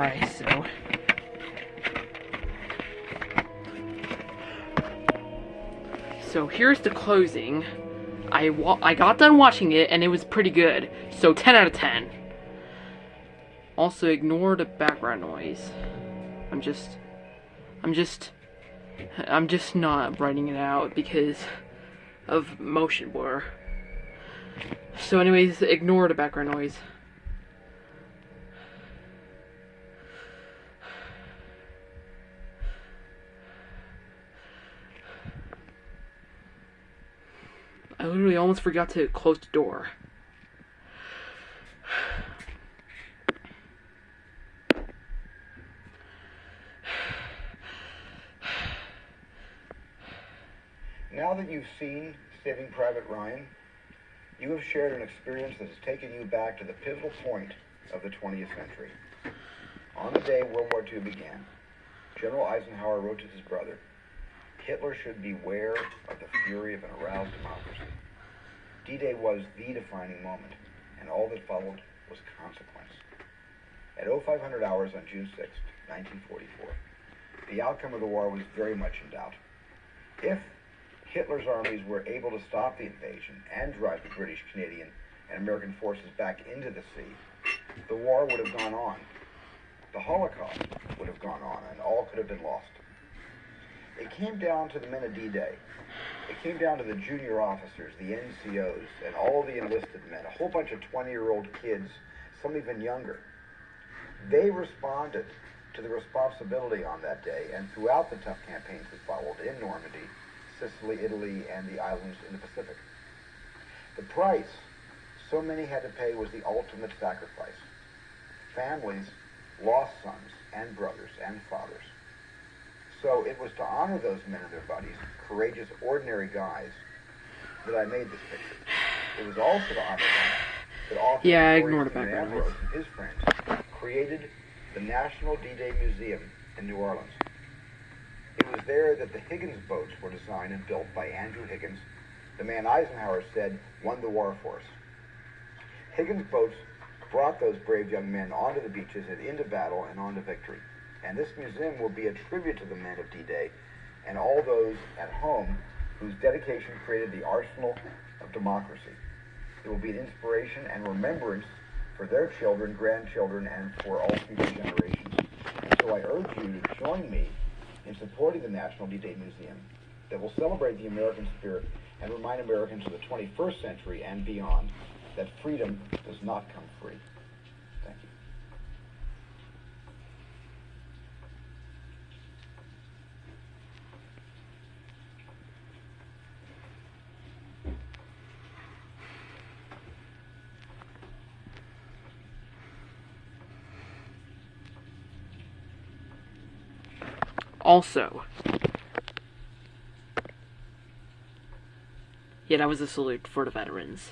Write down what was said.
Alright, so here's the closing. I got done watching it and it was pretty good. So 10 out of 10. Also ignore the background noise. I'm just not writing it out because of motion blur. So anyways, ignore the background noise. I literally almost forgot to close the door. Now that you've seen Saving Private Ryan, you have shared an experience that has taken you back to the pivotal point of the 20th century. On the day World War II began, General Eisenhower wrote to his brother, "Hitler should beware of the fury of an aroused democracy." D-Day was the defining moment, and all that followed was consequence. At 0500 hours on June 6, 1944, the outcome of the war was very much in doubt. If Hitler's armies were able to stop the invasion and drive the British, Canadian, and American forces back into the sea, the war would have gone on. The Holocaust would have gone on, and all could have been lost. It came down to the men of D-Day. It came down to the junior officers, the NCOs, and all the enlisted men, a whole bunch of 20-year-old kids, some even younger. They responded to the responsibility on that day and throughout the tough campaigns that followed in Normandy, Sicily, Italy, and the islands in the Pacific. The price so many had to pay was the ultimate sacrifice. Families lost sons and brothers and fathers. So it was to honor those men and their buddies, courageous, ordinary guys, that I made this picture. It was also to honor them that author Ambrose and his friends created the National D-Day Museum in New Orleans. It was there that the Higgins boats were designed and built by Andrew Higgins, the man Eisenhower said won the war for us. Higgins boats brought those brave young men onto the beaches and into battle and on to victory. And this museum will be a tribute to the men of D-Day and all those at home whose dedication created the arsenal of democracy. It will be an inspiration and remembrance for their children, grandchildren, and for all future generations. And so I urge you to join me in supporting the National D-Day Museum that will celebrate the American spirit and remind Americans of the 21st century and beyond that freedom does not come free. Thank you. Also, yeah, that was a salute for the veterans.